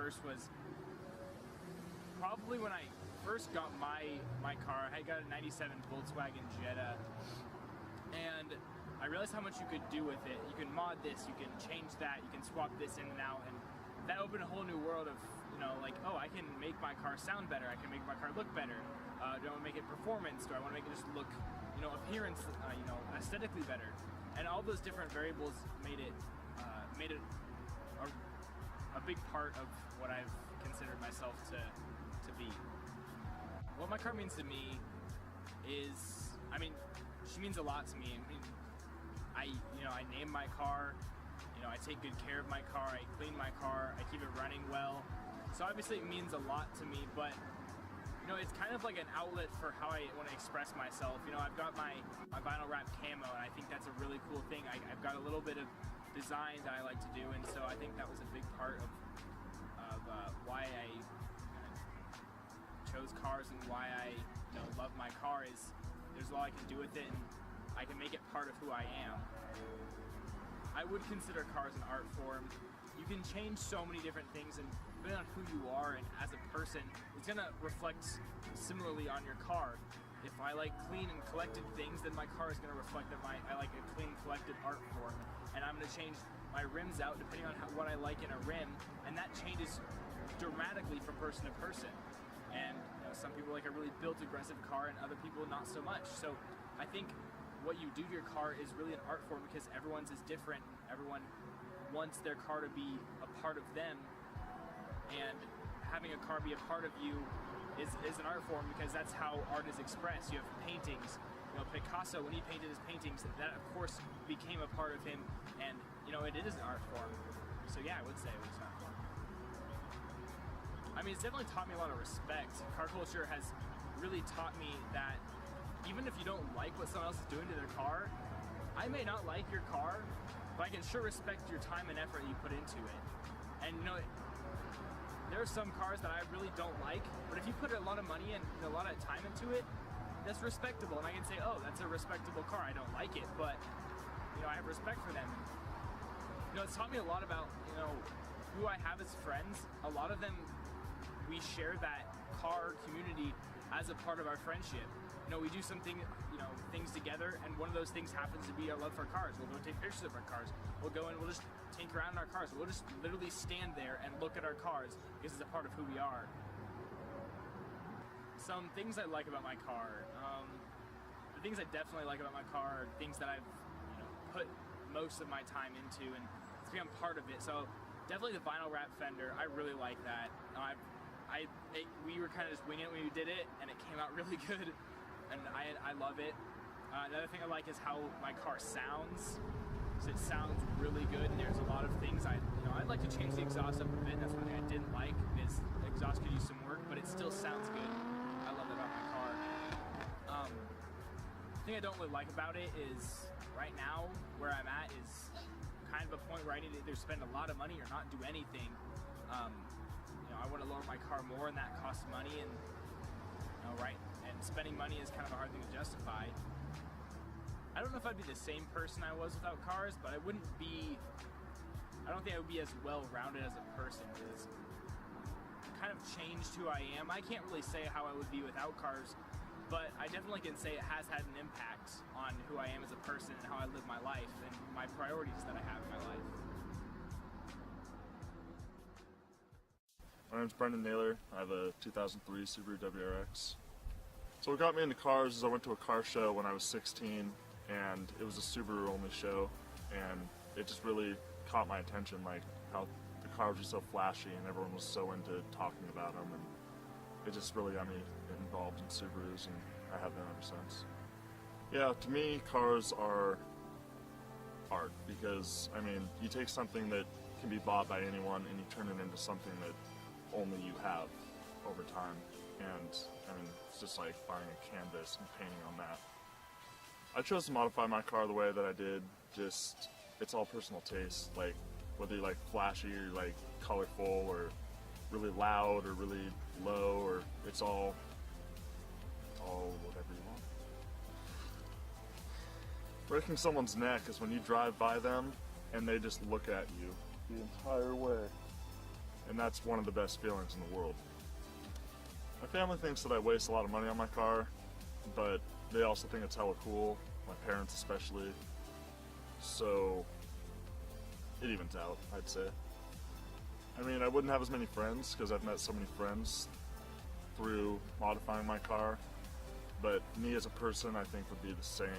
first was probably when I first got my car. I got a 97 Volkswagen Jetta, and I realized how much you could do with it. You can mod this, you can change that, you can swap this in and out, and that opened a whole new world of, like, oh, I can make my car sound better, I can make my car look better. Do I want to make it performance? Do I want to make it just look, appearance, aesthetically better? And all those different variables made it a big part of what I've considered myself to be. What my car means to me is, she means a lot to me. I name my car, I take good care of my car, I clean my car, I keep it running well. So obviously it means a lot to me, but it's kind of like an outlet for how I want to express myself. I've got my vinyl wrap camo, and I think that's a really cool thing. I've got a little bit of design that I like to do, and so I think that was a big part of why I chose cars and why I love my car. Is there's a lot I can do with it, and I can make it part of who I am. I would consider cars an art form. You can change so many different things, and depending on who you are and as a person, it's gonna reflect similarly on your car. If I like clean and collected things, then my car is gonna reflect that I like a clean, collected art form. And I'm gonna change my rims out depending on what I like in a rim, and that changes dramatically from person to person. And some people like a really built, aggressive car, and other people not so much. So I think what you do to your car is really an art form, because everyone's is different. Everyone wants their car to be a part of them, and having a car be a part of you is an art form, because that's how art is expressed. You have paintings. Picasso, when he painted his paintings, that of course became a part of him, and it is an art form. So yeah, I would say it was an art form. It's definitely taught me a lot of respect. Car culture has really taught me that even if you don't like what someone else is doing to their car, I may not like your car, but I can sure respect your time and effort you put into it. And there are some cars that I really don't like, but if you put a lot of money and a lot of time into it, that's respectable. And I can say, oh, that's a respectable car. I don't like it, but I have respect for them. It's taught me a lot about who I have as friends. A lot of them, we share that car community as a part of our friendship. We do things together, and one of those things happens to be our love for cars. We'll go take pictures of our cars. We'll go and we'll just tinker around in our cars. We'll just literally stand there and look at our cars because it's a part of who we are. Some things I like about my car. The things I definitely like about my car are things that I've put most of my time into, and it's become part of it. So definitely the vinyl wrap fender. I really like that. We were kind of just winging it when we did it, and it came out really good, and I love it. Another thing I like is how my car sounds. So it sounds really good, and there's a lot of things I'd like to change the exhaust up a bit. That's one thing I didn't like, is the exhaust could use some work, but it still sounds good. I love that about my car. The thing I don't really like about it is right now where I'm at is kind of a point where I need to either spend a lot of money or not do anything. I want to lower my car more, and that costs money, and and spending money is kind of a hard thing to justify. I don't know if I'd be the same person I was without cars, but I don't think I would be as well-rounded as a person, because it kind of changed who I am. I can't really say how I would be without cars, but I definitely can say it has had an impact on who I am as a person and how I live my life and my priorities that I have in my life. My name's Brendan Naylor. I have a 2003 Subaru WRX. So what got me into cars is I went to a car show when I was 16, and it was a Subaru only show, and it just really caught my attention, like how the cars were so flashy and everyone was so into talking about them, and it just really got me involved in Subarus, and I have been ever since. Yeah, to me, cars are art, because you take something that can be bought by anyone and you turn it into something that only you have over time. And it's just like buying a canvas and painting on that. I chose to modify my car the way that I did. Just, it's all personal taste. Like whether you like flashy or like colorful or really loud or really low, or it's all whatever you want. Breaking someone's neck is when you drive by them and they just look at you the entire way. and that's one of the best feelings in the world. My family thinks that I waste a lot of money on my car, but they also think it's hella cool, my parents especially, so it evens out, I'd say. I mean, I wouldn't have as many friends because I've met so many friends through modifying my car, but me as a person I think would be the same,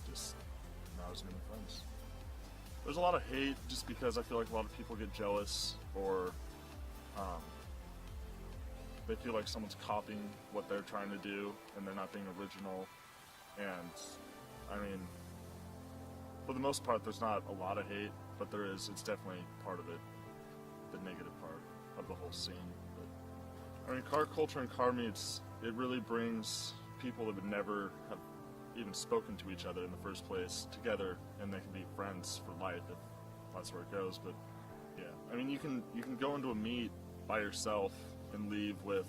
just not as many friends. There's a lot of hate just because I feel like a lot of people get jealous or they feel like someone's copying what they're trying to do and they're not being original. And I mean, for the most part there's not a lot of hate, but there is, it's definitely part of it, the negative part of the whole scene. But, I mean, car culture and car meets, it really brings people that would never have even spoken to each other in the first place together, and they can be friends for life if that's where it goes. But yeah, I mean, you can go into a meet by yourself and leave with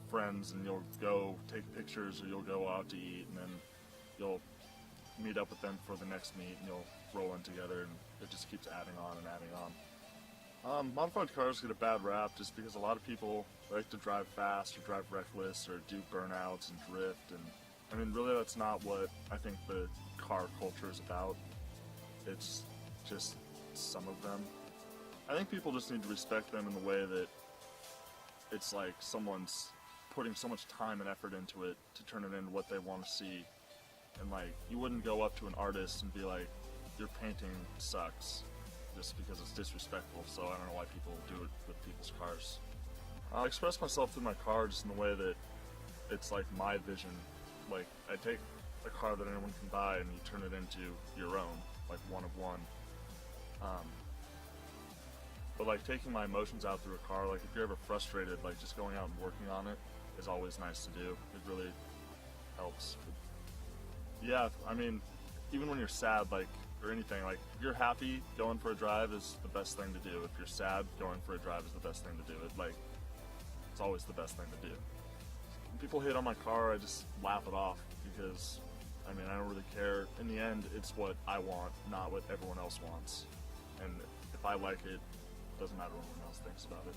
friends, and you'll go take pictures or you'll go out to eat, and then you'll meet up with them for the next meet and you'll roll in together, and it just keeps adding on and adding on. Modified cars get a bad rap just because a lot of people like to drive fast or drive reckless or do burnouts and drift, and I mean, really that's not what I think the car culture is about. It's just some of them. I think people just need to respect them in the way that it's like someone's putting so much time and effort into it to turn it into what they want to see. And like, you wouldn't go up to an artist and be like, your painting sucks, just because it's disrespectful. So I don't know why people do it with people's cars. I express myself through my car just in the way that it's like my vision. Like, I take a car that anyone can buy and you turn it into your own, like one of one. But like taking my emotions out through a car, like if you're ever frustrated, like just going out and working on it is always nice to do. It really helps. But yeah, I mean, even when you're sad, like, or anything, like, if you're happy, going for a drive is the best thing to do. If you're sad, going for a drive is the best thing to do. It's always the best thing to do. When people hate on my car, I just laugh it off because, I mean, I don't really care. In the end, it's what I want, not what everyone else wants. And if I like it, doesn't matter what anyone else thinks about it.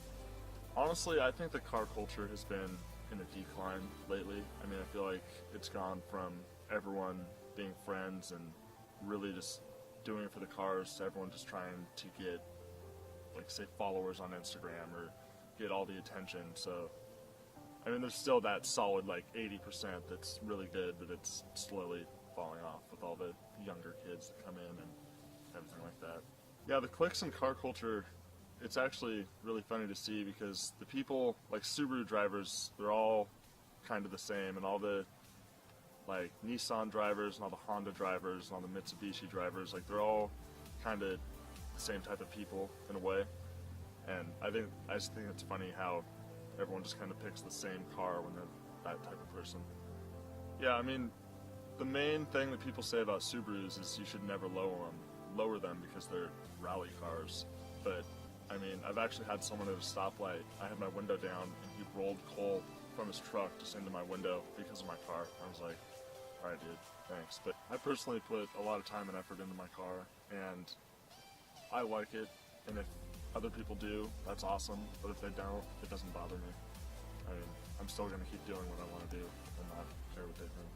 Honestly, I think the car culture has been in a decline lately. I mean, I feel like it's gone from everyone being friends and really just doing it for the cars to everyone just trying to get, like, say, followers on Instagram or get all the attention. So, I mean, there's still that solid, like, 80% that's really good, but it's slowly falling off with all the younger kids that come in and everything like that. Yeah, the cliques in car culture, it's actually really funny to see because the people, like Subaru drivers, they're all kind of the same, and all the like Nissan drivers and all the Honda drivers and all the Mitsubishi drivers, like they're all kind of the same type of people in a way. And I just think it's funny how everyone just kind of picks the same car when they're that type of person. Yeah, I mean, the main thing that people say about Subarus is you should never lower them because they're rally cars. But I mean, I've actually had someone at a stoplight, I had my window down and he rolled coal from his truck just into my window because of my car. I was like, alright dude, thanks. But I personally put a lot of time and effort into my car and I like it, and if other people do, that's awesome, but if they don't, it doesn't bother me. I mean, I'm still going to keep doing what I want to do and not care what they think.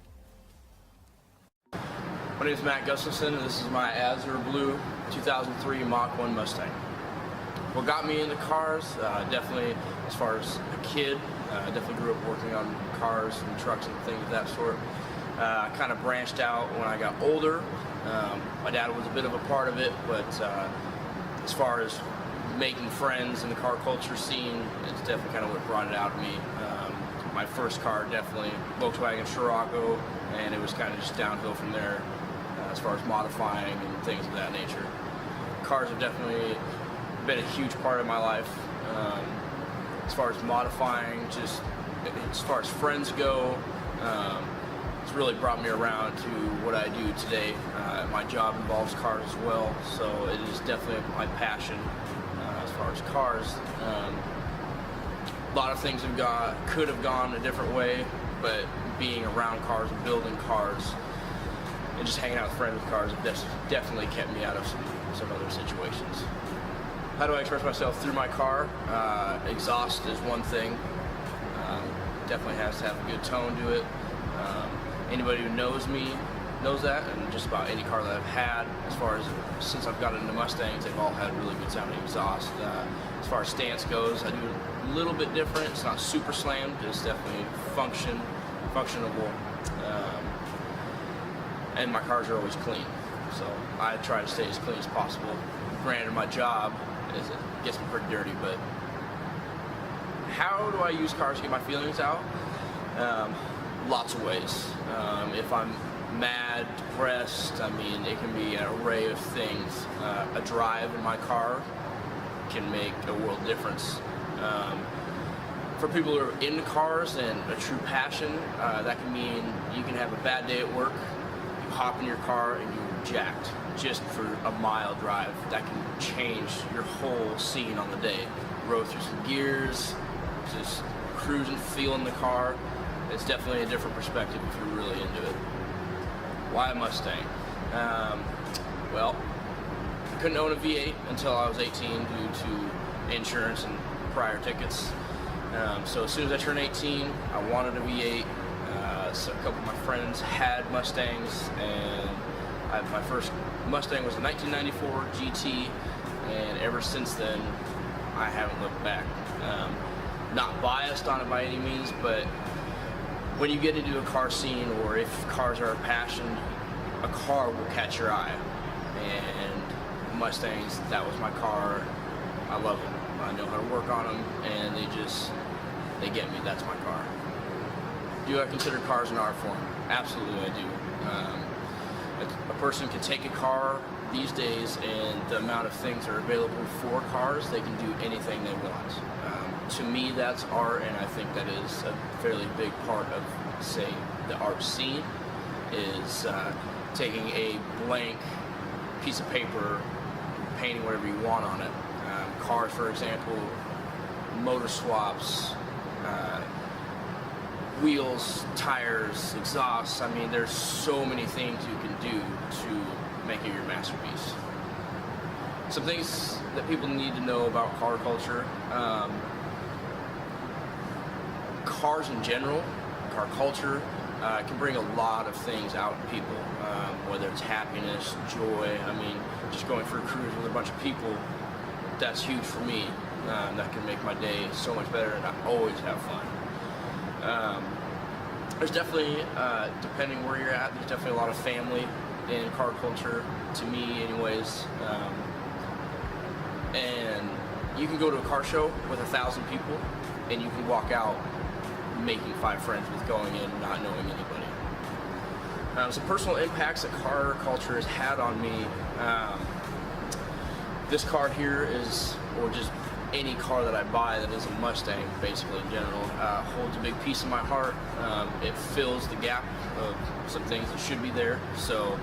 My name is Matt Gustafson, and this is my Azure Blue 2003 Mach 1 Mustang. What got me into cars, definitely as far as a kid, I definitely grew up working on cars and trucks and things of that sort. I kind of branched out when I got older. My dad was a bit of a part of it, but as far as making friends in the car culture scene, it's definitely kind of what brought it out of me. My first car, definitely Volkswagen Scirocco, and it was kind of just downhill from there as far as modifying and things of that nature. Cars have definitely been a huge part of my life. As far as modifying, just as far as friends go, it's really brought me around to what I do today. My job involves cars as well, so it is definitely my passion as far as cars. A lot of things could have gone a different way, but being around cars and building cars and just hanging out with friends with cars have definitely kept me out of some other situations. How do I express myself through my car? Exhaust is one thing. Definitely has to have a good tone to it. Anybody who knows me knows that, and just about any car that I've had, as far as since I've gotten into Mustangs, they've all had really good sounding exhaust. As far as stance goes, I do it a little bit different. It's not super slammed, it's definitely functionable. And my cars are always clean, so I try to stay as clean as possible. Granted, my job gets me pretty dirty, but how do I use cars to get my feelings out? Lots of ways. If I'm mad, depressed, I mean, it can be an array of things. A drive in my car can make a world difference. For people who are into cars and a true passion, that can mean you can have a bad day at work, you hop in your car and you're jacked just for a mile drive. That can change your whole scene on the day. Row through some gears, just cruising, feeling the car. It's definitely a different perspective if you're really into it. Why a Mustang? Well, I couldn't own a V8 until I was 18 due to insurance and prior tickets. So as soon as I turned 18, I wanted a V8. So a couple of my friends had Mustangs, and my first Mustang was a 1994 GT, and ever since then, I haven't looked back. Not biased on it by any means, but when you get into a car scene, or if cars are a passion, a car will catch your eye. And Mustangs, that was my car. I love them. I know how to work on them, and they get me. That's my car. Do I consider cars an art form? Absolutely, I do. A person can take a car these days, and the amount of things that are available for cars, they can do anything they want. To me, that's art, and I think that is a fairly big part of, say, the art scene, is taking a blank piece of paper, painting whatever you want on it. Cars, for example, motor swaps, wheels, tires, exhausts. I mean, there's so many things you can do to make it your masterpiece. Some things that people need to know about car culture. Cars in general, car culture, can bring a lot of things out in people, whether it's happiness, joy. I mean, just going for a cruise with a bunch of people, that's huge for me. That can make my day so much better, and I always have fun. There's definitely, depending where you're at, there's definitely a lot of family in car culture, to me anyways. And you can go to a car show with 1,000 people, and you can walk out making 5 friends with going in and not knowing anybody. Some personal impacts that car culture has had on me. This car here is, or just any car that I buy that is a Mustang, basically in general, holds a big piece of my heart. It fills the gap of some things that should be there. So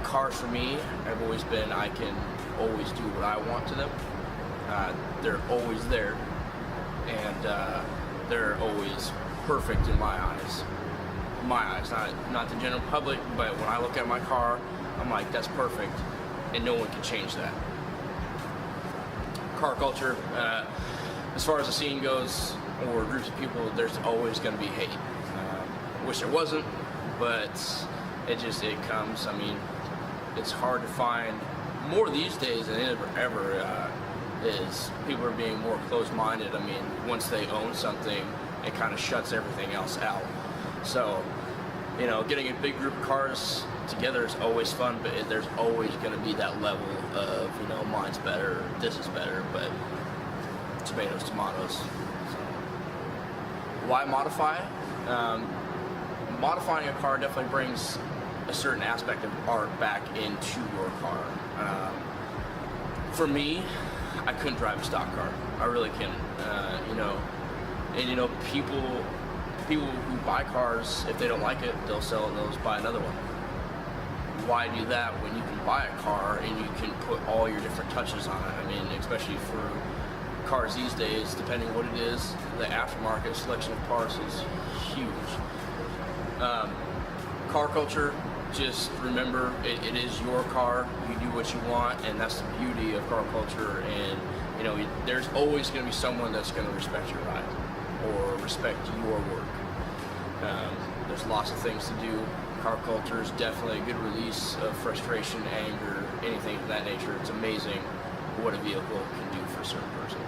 cars for me have always been, I can always do what I want to them. They're always there, and they're always perfect in my eyes. Not the general public, but when I look at my car, I'm like, that's perfect, and no one can change that. Car culture, as far as the scene goes, or groups of people, there's always going to be hate. Wish there wasn't, but it comes. I mean, it's hard to find more these days than it ever is. People are being more closed-minded. I mean, once they own something, it kind of shuts everything else out. So, you know, getting a big group of cars together is always fun, but there's always going to be that level of, you know, mine's better, this is better, but tomatoes. So, why modify? Modifying a car definitely brings a certain aspect of art back into your car. For me, I couldn't drive a stock car. I really couldn't. People who buy cars, if they don't like it, they'll sell it and they'll just buy another one. Why do that when you can buy a car and you can put all your different touches on it? I mean, especially for cars these days, depending what it is, the aftermarket selection of parts is huge. Car culture, just remember it is your car. You do what you want, and that's the beauty of car culture. And you know, there's always going to be someone that's going to respect your ride or respect your work. There's lots of things to do. Car culture is definitely a good release of frustration, anger, anything of that nature. It's amazing what a vehicle can do for a certain person.